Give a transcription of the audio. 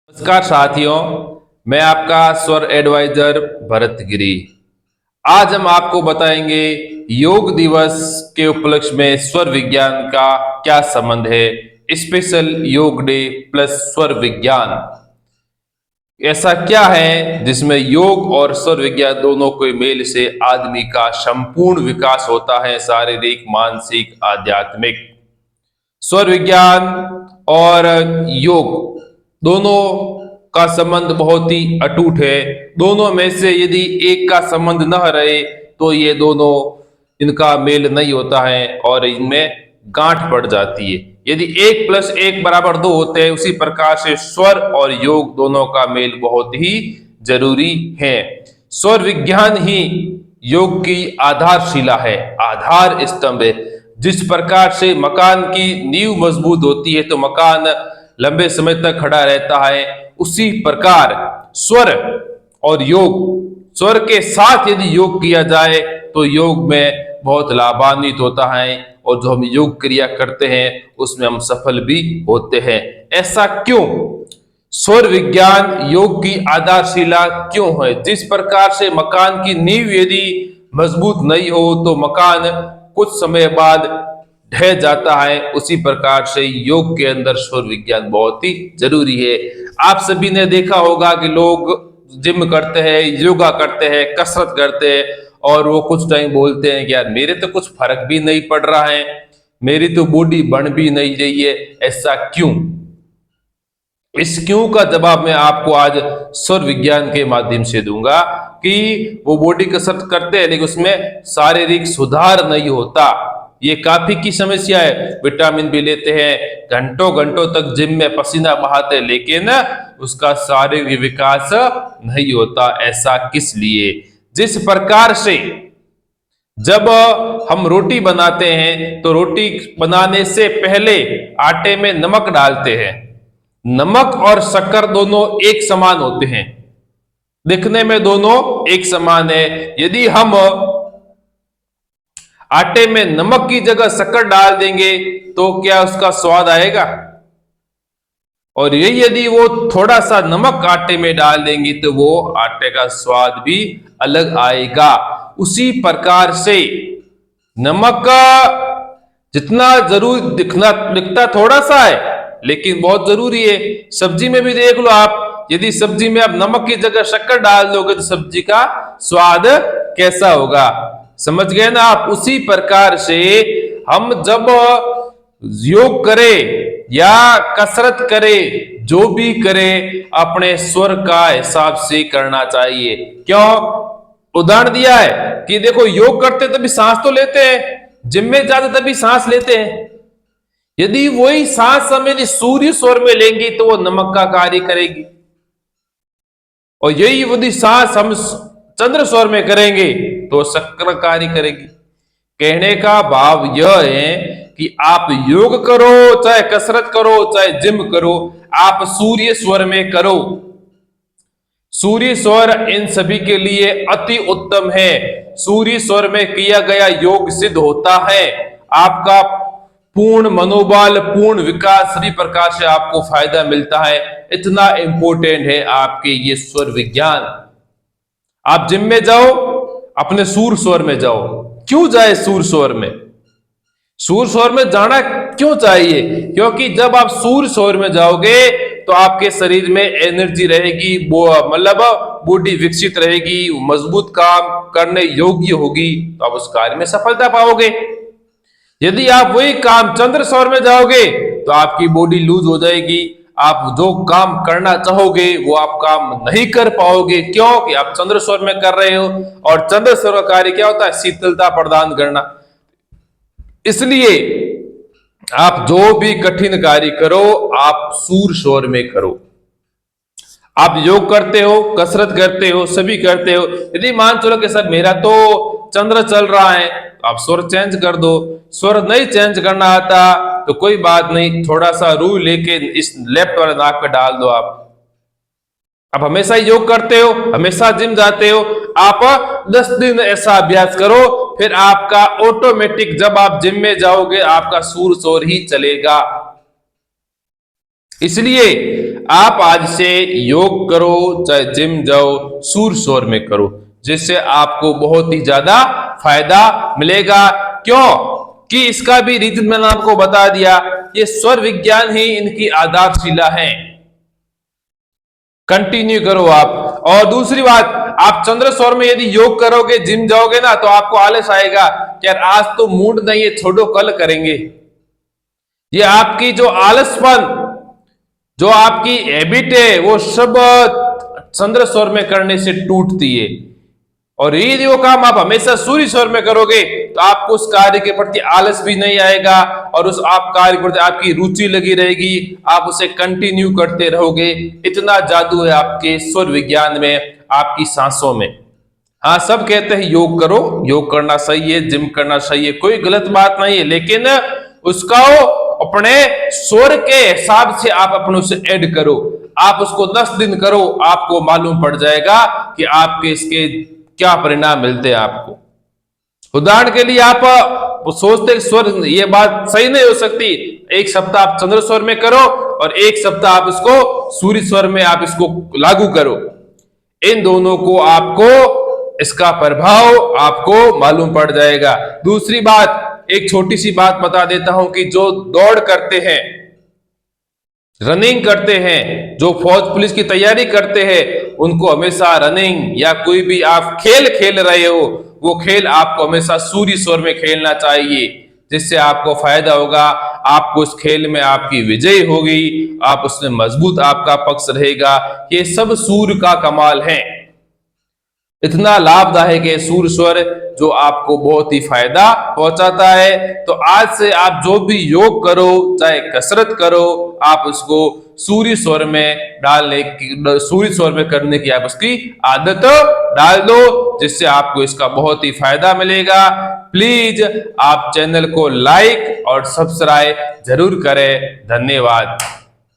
नमस्कार साथियों, मैं आपका स्वर एडवाइजर भरत गिरी। आज हम आपको बताएंगे योग दिवस के उपलक्ष्य में स्वर विज्ञान का क्या संबंध है। स्पेशल योग डे प्लस स्वर विज्ञान ऐसा क्या है जिसमें योग और स्वर विज्ञान दोनों के मेल से आदमी का संपूर्ण विकास होता है, शारीरिक, मानसिक, आध्यात्मिक। स्वर विज्ञान और योग दोनों का संबंध बहुत ही अटूट है। दोनों में से यदि एक का संबंध न रहे तो ये दोनों इनका मेल नहीं होता है और इनमें गांठ पड़ जाती है। यदि 1+1=2 होते हैं, उसी प्रकार से स्वर और योग दोनों का मेल बहुत ही जरूरी है। स्वर विज्ञान ही योग की आधारशिला है, आधार स्तंभ है। जिस प्रकार से मकान की नींव मजबूत होती है तो मकान लंबे समय तक खड़ा रहता है, उसी प्रकार स्वर और योग, स्वर के साथ यदि योग किया जाए तो योग में बहुत लाभान्वित होता है और जो हम योग क्रिया करते हैं उसमें हम सफल भी होते हैं। ऐसा क्यों? स्वर विज्ञान योग की आधारशिला क्यों है? जिस प्रकार से मकान की नींव यदि मजबूत नहीं हो तो मकान कुछ समय बाद ढह जाता है, उसी प्रकार से योग के अंदर स्वर विज्ञान बहुत ही जरूरी है। आप सभी ने देखा होगा कि लोग जिम करते हैं, योगा करते हैं, कसरत करते हैं और वो कुछ टाइम बोलते हैं कि यार मेरे तो कुछ फर्क भी नहीं पड़ रहा है, मेरी तो बॉडी बन भी नहीं रही है। ऐसा क्यों? इस क्यों का जवाब मैं आपको आज स्वर विज्ञान के माध्यम से दूंगा कि वो बॉडी कसरत करते हैं लेकिन उसमें शारीरिक सुधार नहीं होता। ये काफी की समस्या है। विटामिन भी लेते हैं, घंटों घंटों तक जिम में पसीना बहाते हैं, लेकिन उसका शारीरिक विकास नहीं होता। ऐसा किस लिए? जिस प्रकार से जब हम रोटी बनाते हैं तो रोटी बनाने से पहले आटे में नमक डालते हैं। नमक और शक्कर दोनों एक समान होते हैं, दिखने में दोनों एक समान है। यदि हम आटे में नमक की जगह शक्कर डाल देंगे तो क्या उसका स्वाद आएगा? और यही यदि वो थोड़ा सा नमक आटे में डाल देंगे तो वो आटे का स्वाद भी अलग आएगा। उसी प्रकार से नमक का जितना जरूर दिखता थोड़ा सा है लेकिन बहुत जरूरी है। सब्जी में भी देख लो आप, यदि सब्जी में आप नमक की जगह शक्कर डाल दोगे तो सब्जी का स्वाद कैसा होगा? समझ गए ना आप? उसी प्रकार से हम जब योग करें या कसरत करें, जो भी करें, अपने स्वर का हिसाब से करना चाहिए। क्यों? उदाहरण दिया है कि देखो, योग करते तभी सांस तो लेते हैं, जिम में जाते तभी सांस लेते हैं। यदि वही सांस हम यदि सूर्य स्वर में लेंगे तो वो नमक का कार्य करेगी, और यही यदि सांस हम चंद्र स्वर में करेंगे तो शक्कर कार्य करेगी। कहने का भाव यह है कि आप योग करो, चाहे कसरत करो, चाहे जिम करो, आप सूर्य स्वर में करो। सूर्य स्वर इन सभी के लिए अति उत्तम है। सूर्य स्वर में किया गया योग सिद्ध होता है। आपका पूर्ण मनोबल, पूर्ण विकास, सभी प्रकार से आपको फायदा मिलता है। इतना इंपॉर्टेंट है आपके ये स्वर विज्ञान। आप जिम में जाओ, अपने सूर स्वर में जाओ। क्यों जाए सूर स्वर में? सूर स्वर में जाना क्यों चाहिए? क्योंकि जब आप सूर स्वर में जाओगे तो आपके शरीर में एनर्जी रहेगी, मतलब बॉडी विकसित रहेगी, मजबूत काम करने योग्य होगी, तो आप उस कार्य में सफलता पाओगे। यदि आप वही काम चंद्र स्वर में जाओगे तो आपकी बॉडी लूज हो जाएगी, आप जो काम करना चाहोगे वो आप काम नहीं कर पाओगे। क्यों? कि आप चंद्र स्वर में कर रहे हो, और चंद्र स्वर का कार्य क्या होता है? शीतलता प्रदान करना। इसलिए आप जो भी कठिन कार्य करो, आप सूर स्वर में करो। आप योग करते हो, कसरत करते हो, सभी करते हो, यदि मान चलो कि सर मेरा तो चंद्र चल रहा है, तो आप स्वर चेंज कर दो। स्वर नहीं चेंज करना आता तो कोई बात नहीं, थोड़ा सा रूई लेके इस लेफ्ट वाले नाक पे डाल दो। आप हमेशा योग करते हो, हमेशा जिम जाते हो, आप 10 दिन ऐसा अभ्यास करो, फिर आपका ऑटोमेटिक जब आप जिम में जाओगे आपका सूर स्वर ही चलेगा। इसलिए आप आज से योग करो, चाहे जिम जाओ, सुर स्वर में करो, जिससे आपको बहुत ही ज्यादा फायदा मिलेगा। क्यों कि इसका भी रीजन मैंने आपको बता दिया, ये स्वर विज्ञान ही इनकी आधारशिला है। कंटिन्यू करो आप। और दूसरी बात, आप चंद्र स्वर में यदि योग करोगे, जिम जाओगे ना, तो आपको आलस आएगा कि यार आज तो मूड नहीं है, छोड़ो कल करेंगे। ये आपकी जो आलसपन, जो आपकी हैबिट है, वो सब चंद्र स्वर में करने से टूटती है। और यदि वो काम आप हमेशा सूर्य स्वर में करोगे तो आपको उस कार्य के प्रति आलस भी नहीं आएगा और उस आप कार्य के प्रति आपकी रुचि लगी रहेगी, आप उसे कंटिन्यू करते रहोगे। इतना जादू है आपके स्वर विज्ञान में, आपकी सांसों में। हाँ, सब कहते हैं योग करो, योग करना सही है, जिम करना सही है, कोई गलत बात नहीं है, लेकिन उसका अपने स्वर के हिसाब से आप अपने उसे ऐड करो। आप उसको 10 दिन करो, आपको मालूम पड़ जाएगा कि आपके इसके क्या परिणाम मिलते हैं आपको। उदाहरण के लिए आप सोचते स्वर, ये बात सही नहीं हो सकती। एक सप्ताह आप चंद्र स्वर में करो और एक सप्ताह आप इसको सूर्य स्वर में आप इसको लागू करो। इन दोनों को आपको इसका प्रभाव आपको मालूम पड़ जाएगा। दूसरी बात, एक छोटी सी बात बता देता हूं कि जो दौड़ करते हैं, रनिंग करते हैं, जो फौज पुलिस की तैयारी करते हैं, उनको हमेशा रनिंग या कोई भी आप खेल खेल रहे हो, वो खेल आपको हमेशा सूर्य स्वर में खेलना चाहिए, जिससे आपको फायदा होगा। आपको उस खेल में आपकी विजय होगी, आप उसमें मजबूत आपका पक्ष रहेगा। ये सब सूर्य का कमाल है। इतना लाभदायक है सूर्य स्वर, जो आपको बहुत ही फायदा पहुंचाता है। तो आज से आप जो भी योग करो, चाहे कसरत करो, आप उसको सूर्य स्वर में डालने की, सूर्य स्वर में करने की आप उसकी आदत डाल दो, जिससे आपको इसका बहुत ही फायदा मिलेगा। प्लीज आप चैनल को लाइक और सब्सक्राइब जरूर करें। धन्यवाद।